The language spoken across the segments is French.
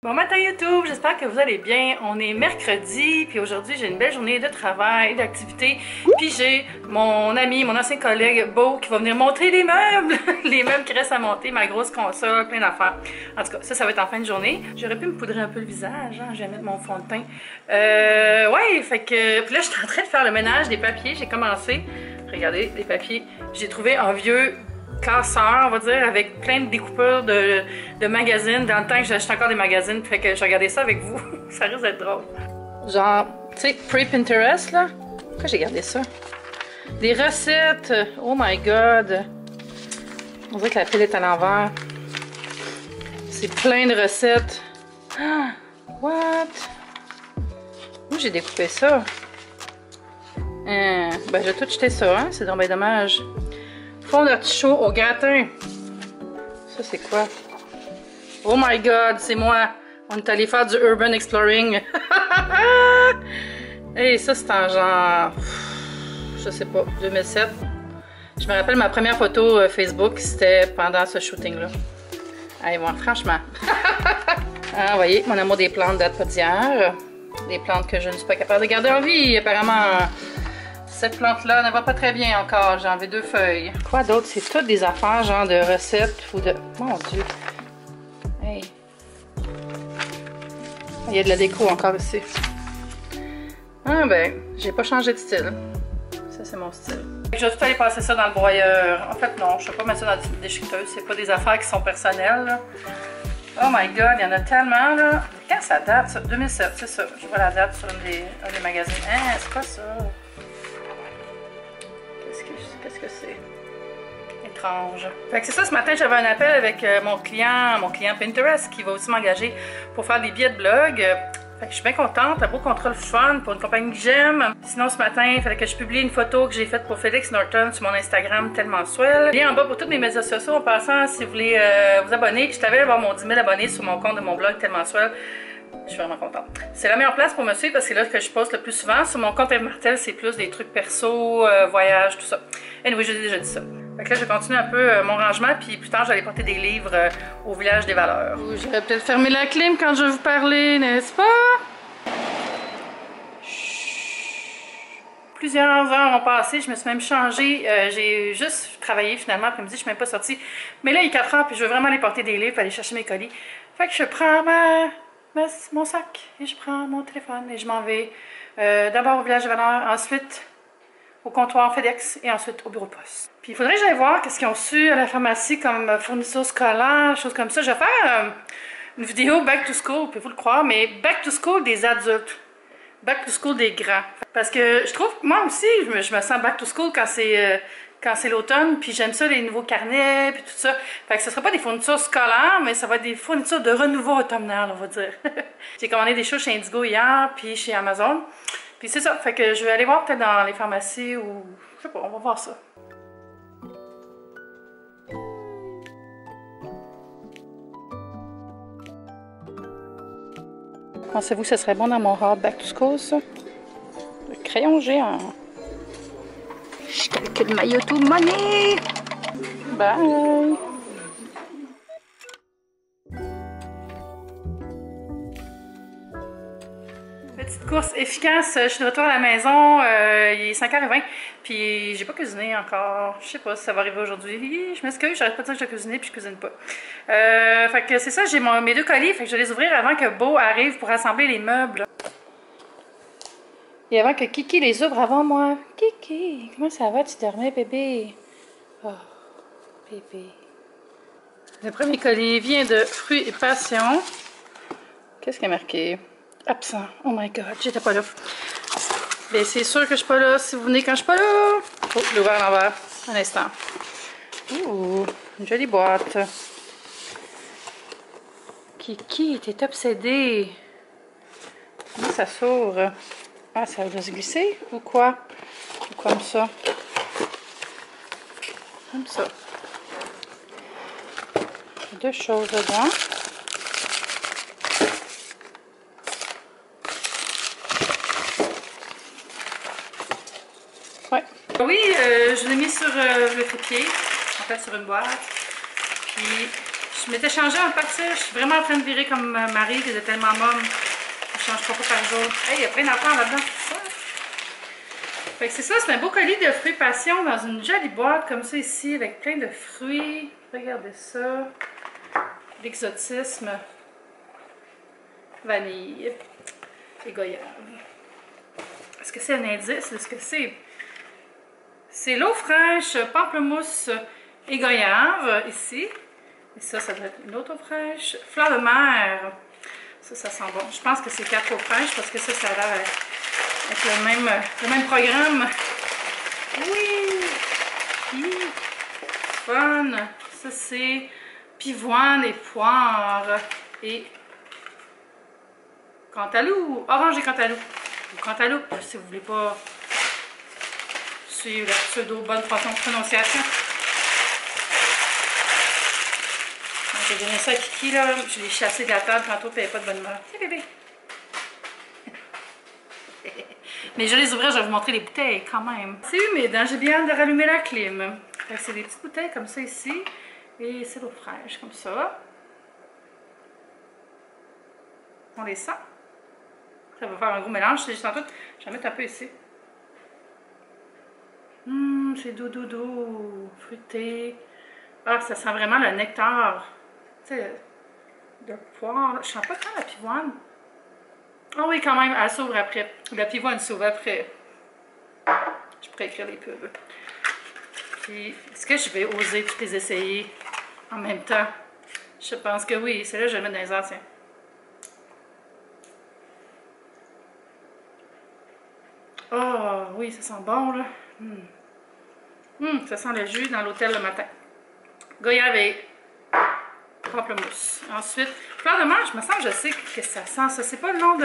Bon matin YouTube, j'espère que vous allez bien. On est mercredi, puis aujourd'hui j'ai une belle journée de travail, d'activité. Puis j'ai mon ami, mon ancien collègue Beau qui va venir montrer les meubles. Les meubles qui restent à monter, ma grosse console, plein d'affaires. En tout cas, ça va être en fin de journée. J'aurais pu me poudrer un peu le visage, hein? Je vais mettre mon fond de teint. Ouais, fait que... Puis là, je suis en train de faire le ménage des papiers. J'ai commencé. Regardez, les papiers. J'ai trouvé un vieux classeur, on va dire, avec plein de découpeurs de magazines. Dans le temps que j'achète encore des magazines, fait que je regardais ça avec vous. Ça risque d'être drôle. Genre, tu sais, pre-Pinterest, là. Pourquoi j'ai gardé ça? Des recettes. Oh my god. On dirait que la pile est à l'envers. C'est plein de recettes. Ah, what? Où j'ai découpé ça? Ben, j'ai tout jeté ça, hein? C'est donc bien dommage. Fond d'artichaut au gratin. Ça, c'est quoi? Oh my god, c'est moi. On est allé faire du urban exploring. Hey, ça, c'est en genre... Je sais pas, 2007. Je me rappelle ma première photo Facebook, c'était pendant ce shooting-là. Allez, bon, franchement. Ah, vous voyez, mon amour des plantes date pas d'hier. Des plantes que je ne suis pas capable de garder en vie, apparemment. Cette plante-là ne va pas très bien encore. J'ai enlevé 2 feuilles. Quoi d'autre? C'est toutes des affaires, genre de recettes ou de... Mon Dieu! Hey! Il y a de la déco encore ici. Ah ben, j'ai pas changé de style. Ça, c'est mon style. Je vais tout aller passer ça dans le broyeur. En fait, non, je ne vais pas mettre ça dans la déchiqueteuse. C'est pas des affaires qui sont personnelles, là. Oh my god, il y en a tellement, là. Quand ça date, ça? 2007, c'est ça. Je vois la date sur un des magazines. Hein, c'est quoi ça? Qu'est-ce que c'est? Étrange. Fait que c'est ça, ce matin, j'avais un appel avec mon client Pinterest qui va aussi m'engager pour faire des billets de blog. Fait que je suis bien contente, un beau contrat le fun pour une compagnie que j'aime. Sinon, ce matin, il fallait que je publie une photo que j'ai faite pour Félix Norton sur mon Instagram tellement swell. Lien en bas pour tous mes médias sociaux. En passant, si vous voulez vous abonner, je t'avais avoir mon 10 000 abonnés sur mon compte de mon blog tellement swell. Je suis vraiment contente. C'est la meilleure place pour me suivre parce que c'est là que je poste le plus souvent. Sur mon compte Eve Martel, c'est plus des trucs perso, voyages, tout ça. Anyway, j'ai déjà dit ça. Fait que là, je vais continuer un peu mon rangement, puis plus tard, j'allais porter des livres au village des valeurs. J'aurais peut-être fermé la clim quand je vais vous parler, n'est-ce pas? Plusieurs heures ont passé, je me suis même changée. J'ai juste travaillé finalement après-midi, je suis même pas sortie. Mais là, il est 4 heures, puis je veux vraiment aller porter des livres, aller chercher mes colis. Fait que je prends mon sac et je prends mon téléphone et je m'en vais d'abord au village des valeurs, ensuite au comptoir FedEx et ensuite au bureau de poste. Puis il faudrait que j'aille voir qu'est-ce qu'ils ont reçu à la pharmacie comme fournitures scolaires, choses comme ça. Je vais faire une vidéo back to school, pouvez-vous le croire, mais back to school des adultes. Back to school des grands. Parce que je trouve que moi aussi, je me sens back to school quand c'est l'automne, puis j'aime ça, les nouveaux carnets, puis tout ça. Fait que ce sera pas des fournitures scolaires, mais ça va être des fournitures de renouveau automnal, on va dire. J'ai commandé des choses chez Indigo hier, puis chez Amazon. Puis c'est ça, fait que je vais aller voir peut-être dans les pharmacies ou... Je sais pas, on va voir ça. Pensez-vous que ce serait bon dans mon hard back to school, ça? Le crayon géant. Je calcule ma YouTube money! Bye! Petite course efficace, je suis de retour à la maison, il est 5h20, puis j'ai pas cuisiné encore, je sais pas si ça va arriver aujourd'hui, je m'excuse, j'arrête pas de dire que je cuisine puis je cuisine pas. Fait que c'est ça, j'ai mes 2 colis, fait que je vais les ouvrir avant que Beau arrive pour assembler les meubles. Et avant que Kiki les ouvre avant moi. Kiki, comment ça va, tu dormais bébé? Oh, bébé. Le premier colis vient de Fruits et Passion. Qu'est-ce qui est marqué? Absent. Oh my god, j'étais pas là. Bien, c'est sûr que je suis pas là si vous venez quand je suis pas là. Oh, je l'ai ouvert à l'envers. Un instant. Ouh, une jolie boîte. Kiki, t'es obsédée. Comment ça s'ouvre? Ah, ça va se glisser ou quoi? Ou comme ça? Comme ça. Il y a 2 choses dedans. Ouais. Oui, je l'ai mis sur le trépied, en fait sur une boîte. Puis je Je m'étais changée en partie. Je suis vraiment en train de virer comme Marie, qui est tellement molle. Je change pas par jour. Hey, il y a plein d'affaires là-dedans, c'est ça. Fait que c'est ça, c'est un beau colis de fruits passion dans une jolie boîte comme ça ici, avec plein de fruits. Regardez ça. L'exotisme. Vanille. Et goyave. Est-ce que c'est un indice? Est-ce que c'est... C'est l'eau fraîche, pamplemousse et goyave, ici. Et ça doit être une autre eau fraîche. Fleur de mer. Ça sent bon. Je pense que c'est 4 eaux fraîches parce que ça a l'air avec le même programme. Oui! Fun! Ça, c'est pivoine et poire. Et cantaloupe. Orange et cantaloupe. Ou cantaloupe, si vous voulez pas suivre la pseudo bonne prononciation. J'ai donné ça à Kiki, là. Je l'ai chassé de la table tantôt, puis elle n'avait pas de bonne humeur. Tiens, bébé! Mais je vais les ouvrir, je vais vous montrer les bouteilles quand même. C'est humide, hein? J'ai bien hâte de rallumer la clim. C'est des petites bouteilles comme ça ici. Et c'est l'eau fraîche, comme ça. On les sent. Ça va faire un gros mélange. Je vais en mettre un peu ici. C'est doux, fruité. Ah, ça sent vraiment le nectar. Tu sais, de poire. Je sens pas tant la pivoine. Ah oui, quand même, elle s'ouvre après. La pivoine s'ouvre après. Je pourrais écrire les pubs. Puis, est-ce que je vais oser toutes les essayer en même temps? Je pense que oui. Celle-là, je vais le mettre dans les anciens. Oh, oui, ça sent bon, là. Ça sent le jus dans l'hôtel le matin. Goyave et pamplemousse. Ensuite, fleur de mer, je me sens que je sais que ça sent ça. C'est pas le nom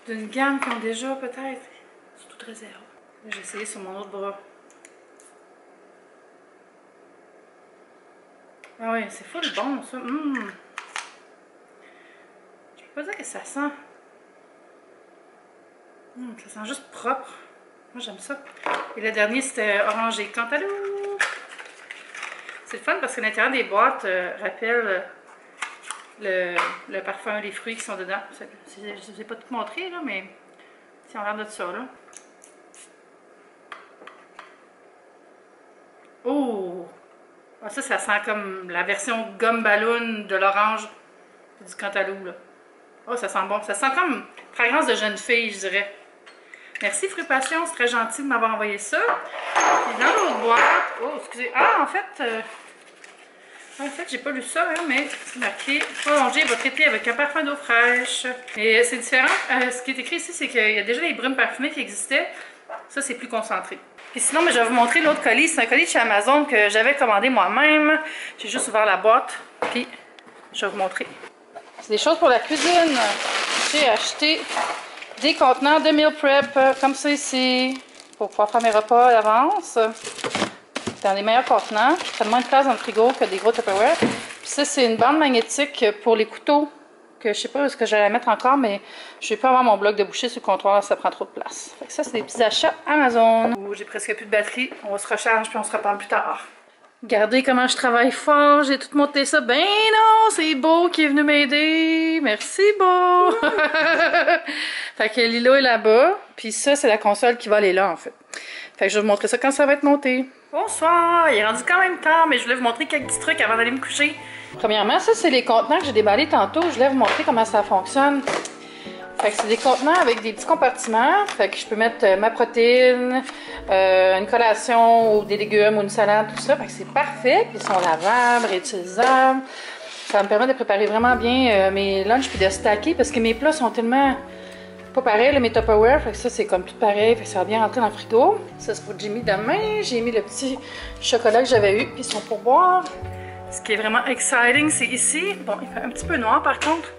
d'une gamme qu'ils ont déjà, peut-être. C'est toute réserve. J'ai essayé sur mon autre bras. Ah oui, c'est full bon, ça. Je peux pas dire que ça sent. Ça sent juste propre. Moi, j'aime ça. Et le dernier, c'était orangé cantaloupe. C'est le fun parce que l'intérieur des boîtes rappelle le parfum, les fruits qui sont dedans. Je ne vous ai pas tout montré, là, mais si on regarde de ça, là. Oh! Ah, ça sent comme la version gomme ballon de l'orange du cantaloupe, là. Oh, ça sent bon. Ça sent comme fragrance de jeune fille, je dirais. Merci Fruits Passion, c'est très gentil de m'avoir envoyé ça. Puis dans l'autre boîte... Oh, excusez. Ah, en fait, j'ai pas lu ça, hein, mais c'est marqué « Prolonger votre été avec un parfum d'eau fraîche ». Et c'est différent. Ce qui est écrit ici, c'est qu'il y a déjà des brumes parfumées qui existaient. Ça, c'est plus concentré. Puis sinon, je vais vous montrer l'autre colis. C'est un colis de chez Amazon que j'avais commandé moi-même. J'ai juste ouvert la boîte, puis je vais vous montrer. C'est des choses pour la cuisine. J'ai acheté des contenants de meal prep comme ça ici pour pouvoir faire mes repas à l'avance. Dans les meilleurs contenants. Qui prennent moins de place dans le frigo que des gros Tupperware. Puis ça, c'est une bande magnétique pour les couteaux. Que je sais pas où est-ce que j'allais mettre encore, mais je vais pas avoir mon bloc de boucher sur le comptoir, ça prend trop de place. Fait que ça, c'est des petits achats Amazon. J'ai presque plus de batterie. On se recharge puis on se reparle plus tard. Regardez comment je travaille fort. J'ai tout monté ça. Ben non, c'est Beau qui est venu m'aider. Merci Beau. Fait que Lilo est là-bas. Puis ça, c'est la console qui va aller là, en fait. Fait que je vais vous montrer ça quand ça va être monté. Bonsoir. Il est rendu quand même tard, mais je voulais vous montrer quelques petits trucs avant d'aller me coucher. Premièrement, ça, c'est les contenants que j'ai déballés tantôt. Je voulais vous montrer comment ça fonctionne. Fait que c'est des contenants avec des petits compartiments. Fait que je peux mettre ma protéine, une collation ou des légumes ou une salade, tout ça. Fait que c'est parfait. Puis ils sont lavables, réutilisables. Ça me permet de préparer vraiment bien mes lunchs puis de stacker parce que mes plats sont tellement pas pareils, mes Tupperware. Fait que ça, c'est comme tout pareil. Fait que ça va bien rentrer dans le frigo. Ça, c'est pour Jimmy demain. J'ai mis le petit chocolat que j'avais eu. Puis ils sont pour boire. Ce qui est vraiment exciting, c'est ici. Bon, il fait un petit peu noir par contre.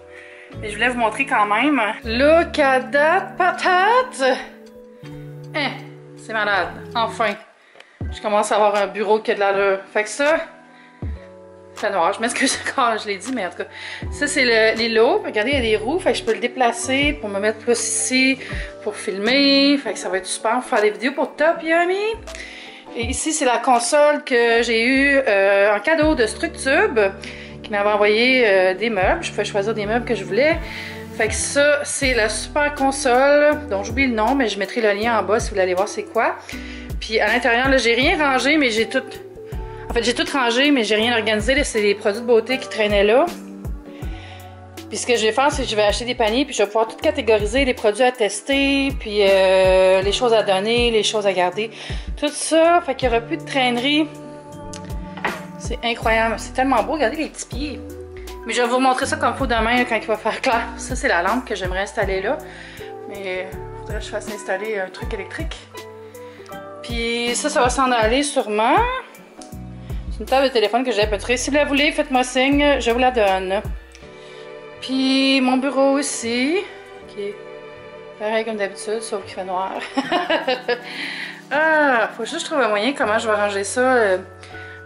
Mais je voulais vous montrer quand même. Look at that patate! Hein, c'est malade. Enfin. Je commence à avoir un bureau qui a de l'allure. Fait que ça, fait noir. Je m'excuse quand je l'ai dit, mais en tout cas. Ça, c'est les lots. Regardez, il y a des roues. Fait que je peux le déplacer pour me mettre plus ici, pour filmer. Fait que ça va être super pour faire des vidéos pour Top Yummy. Et ici, c'est la console que j'ai eue en cadeau de Structube, qui m'avait envoyé des meubles. Je pouvais choisir des meubles que je voulais. Fait que ça, c'est la super console, dont j'oublie le nom, mais je mettrai le lien en bas si vous voulez aller voir c'est quoi. Puis à l'intérieur, là, j'ai rien rangé, mais j'ai tout... En fait, j'ai tout rangé, mais j'ai rien organisé. C'est les produits de beauté qui traînaient là. Puis ce que je vais faire, c'est que je vais acheter des paniers, puis je vais pouvoir tout catégoriser, les produits à tester, puis les choses à donner, les choses à garder. Tout ça, fait qu'il n'y aura plus de traînerie. C'est incroyable. C'est tellement beau, regardez les petits pieds. Mais je vais vous montrer ça comme il faut demain quand il va faire clair. Ça, c'est la lampe que j'aimerais installer là. Mais il faudrait que je fasse installer un truc électrique. Puis ça va s'en aller sûrement. C'est une table de téléphone que j'ai apportée. Si vous la voulez, faites-moi signe, je vous la donne. Puis mon bureau aussi, qui est pareil comme d'habitude, sauf qu'il fait noir. Ah, faut juste trouver un moyen comment je vais arranger ça.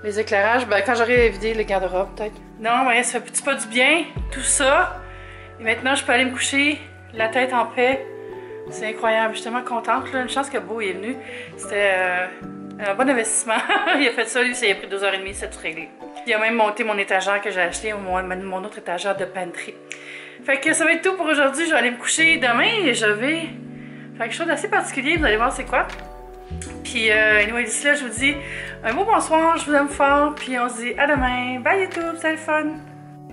Les éclairages, ben, quand j'aurai vidé le garde-robe, peut-être. Non, ouais, ça fait pas du bien, tout ça. Et maintenant, je peux aller me coucher, la tête en paix. C'est incroyable, je suis tellement contente. Là. Une chance que Beau est venu. C'était un bon investissement. Il a fait ça, lui, ça a pris 2h30, c'est tout réglé. Il a même monté mon étagère que j'ai acheté, mon autre étagère de pantry. Fait que ça va être tout pour aujourd'hui. Je vais aller me coucher demain et je vais faire quelque chose d'assez particulier. Vous allez voir c'est quoi. Puis, anyway, d'ici là, je vous dis un beau bonsoir, je vous aime fort. Puis on se dit à demain. Bye YouTube, c'est le fun!